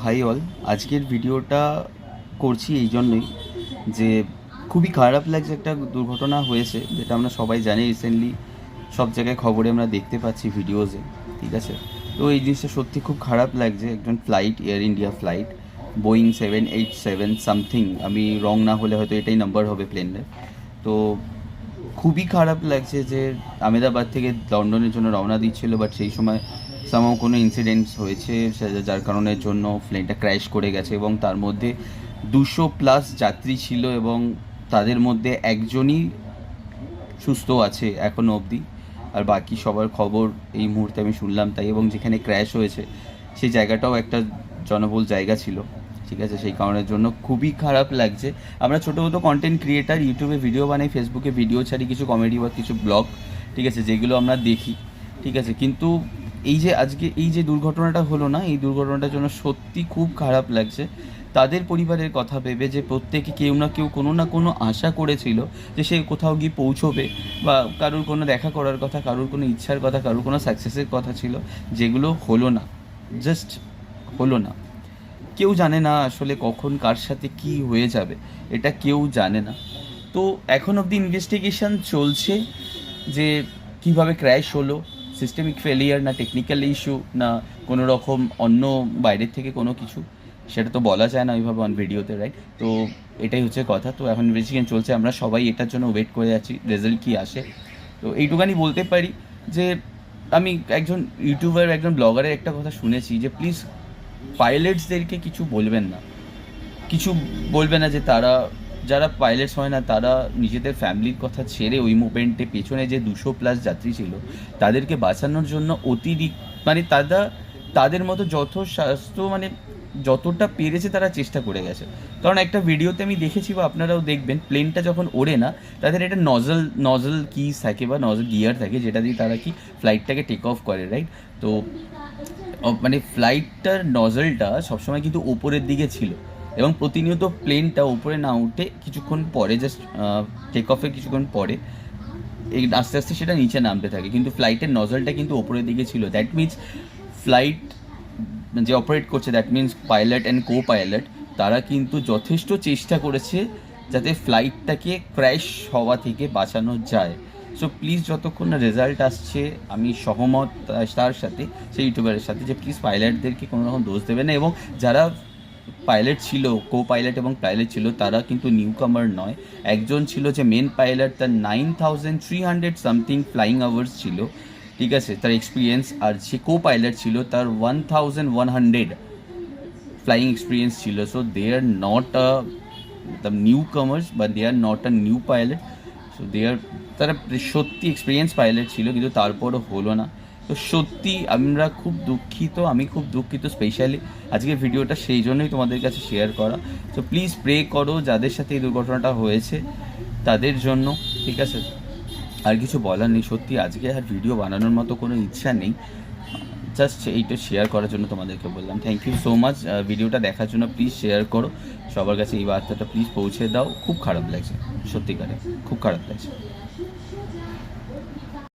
High all, আজকের ভিডিওটা করছি এই জন্যই যে খুবই খারাপ লাগছে। একটা দুর্ঘটনা হয়েছে যেটা আমরা সবাই জানি, রিসেন্টলি সব জায়গায় খবরে আমরা দেখতে পাচ্ছি, ভিডিওসে। ঠিক আছে, তো এই জিনিসটা সত্যি খুব খারাপ লাগছে। একজন flight, air India flight, Boeing 787 something, আমি রং না হলে হয়তো এটাই নাম্বার হবে প্লেনের। তো খুবই খারাপ লাগছে যে আহমেদাবাদ থেকে লন্ডনের জন্য রওনা দিচ্ছিল, বাট সেই সময় সামাও কোনো ইনসিডেন্টস হয়েছে যার কারণের জন্য প্লেনটা ক্র্যাশ করে গেছে, এবং তার মধ্যে 200+ যাত্রী ছিল এবং তাদের মধ্যে একজনই সুস্থ আছে এখনও অবধি। আর বাকি সবার খবর এই মুহূর্তে আমি শুনলাম তাই, এবং যেখানে ক্র্যাশ হয়েছে সেই জায়গাটাও একটা জনবহুল জায়গা ছিল। ঠিক আছে, সেই কারণের জন্য খুবই খারাপ লাগছে। আমরা ছোটো ছোটো কন্টেন্ট ক্রিয়েটার, ইউটিউবে ভিডিও বানাই, ফেসবুকে ভিডিও ছাড়ি, কিছু কমেডি বা কিছু ব্লগ, ঠিক আছে, যেগুলো আমরা দেখি। ঠিক আছে, কিন্তু এই যে আজকে এই যে দুর্ঘটনাটা হলো না, এই দুর্ঘটনাটার জন্য সত্যি খুব খারাপ লাগছে। তাদের পরিবারের কথা ভেবে, যে প্রত্যেকে কেউ না কেউ কোনো না কোনো আশা করেছিল যে সে কোথাও গিয়ে পৌঁছবে, বা কারুর কোনো দেখা করার কথা, কারুর কোনো ইচ্ছার কথা, কারুর কোনো সাকসেসের কথা ছিল, যেগুলো হলো না, জাস্ট হলো না। কেউ জানে না আসলে কখন কার সাথে কি হয়ে যাবে, এটা কেউ জানে না। তো এখন অবধি ইনভেস্টিগেশন চলছে যে কিভাবে ক্র্যাশ হলো, সিস্টেমিক ফেলিয়ার না টেকনিক্যাল ইস্যু না কোনো রকম অন্য বাইরের থেকে কোনো কিছু, সেটা তো বলা যায় না ওইভাবে অন ভিডিওতে, রাইট? তো এটাই হচ্ছে কথা। তো এখন ইনভেস্টিগেশন চলছে, আমরা সবাই এটার জন্য ওয়েট করে আছি রেজাল্ট কী আসে। তো এইটুখানি বলতে পারি যে আমি একজন ইউটিউবার, একজন ব্লগারের একটা কথা শুনেছি যে প্লিজ পাইলটসদেরকে কিছু বলবেন না, কিছু বলবে না, যে তারা যারা পাইলটস হয় না তারা নিজেদের ফ্যামিলির কথা ছেড়ে ওই মুভমেন্টে পেছনে যে 200+ যাত্রী ছিল তাদেরকে বাঁচানোর জন্য অতিরিক্ত মানে তাদের মতো যথাসাধ্য মানে যতটা পেরেছে তারা চেষ্টা করে গেছে। কারণ একটা ভিডিওতে আমি দেখেছি, বা আপনারাও দেখবেন, প্লেনটা যখন ওড়ে না, তাদের একটা নজল কিস থাকে বা নজল গিয়ার থাকে, যেটা দিয়ে তারা কি ফ্লাইটটাকে টেক অফ করে, রাইট? তো মানে ফ্লাইটটার নজলটা সবসময় কিন্তু ওপরের দিকে ছিল, এবং প্রতিনিয়ত প্লেনটা উপরে না উঠে কিছুক্ষণ পরে, জাস্ট টেক অফের কিছুক্ষণ পরে এই আস্তে আস্তে সেটা নিচে নামতে থাকে, কিন্তু ফ্লাইটের নজলটা কিন্তু ওপরের দিকে ছিল। দ্যাট মিনস ফ্লাইট যে অপারেট করছে, that means pilot and co pilot, তারা কিন্তু যথেষ্ট চেষ্টা করেছে যাতে ফ্লাইটটাকে ক্র্যাশ হওয়া থেকে বাঁচানো যায়। সো প্লিজ, যতক্ষণ না রেজাল্ট আসছে, আমি সহমত তার সাথে, সেই ইউটিউবারের সাথে, যে প্লিজ পাইলটদেরকে কোনো রকম দোষ দেবে না, এবং যারা পাইলট ছিল, কো পাইলট এবং পাইলট ছিল, তারা কিন্তু নিউ কামার নয়। একজন ছিল যে মেন পাইলট, তার 9300 সামথিং ফ্লাইং আওয়ার্স ছিল, ঠিক আছে, তার এক্সপিরিয়েন্স। আর যে কো পাইলট ছিল তার 1100 ফ্লাইং এক্সপিরিয়েন্স ছিল। So they are not the newcomers, বা they are not a new pilot. So তারা সত্যি এক্সপিরিয়েন্স পাইলট ছিল, কিন্তু তারপরও হলো না। তো সত্যি আমরা খুব দুঃখিত, আমি খুব দুঃখিত। স্পেশালি আজকের ভিডিওটা সেই জন্যই তোমাদের কাছে শেয়ার করা। তো প্লিজ প্রে করো যাদের সাথে এই দুর্ঘটনাটা হয়েছে তাদের জন্য, ঠিক আছে? আর কিছু বলার নেই, সত্যি আজকে আর ভিডিও বানানোর মতো কোনো ইচ্ছা নেই, জাস্ট এইটা শেয়ার করার জন্য তোমাদেরকে বললাম। থ্যাংক ইউ সো মাচ ভিডিওটা দেখার জন্য। প্লিজ শেয়ার করো, সবার কাছে এই বার্তাটা প্লিজ পৌঁছে দাও। খুব খারাপ লাগছে, সত্যিকারে খুব খারাপ লাগছে।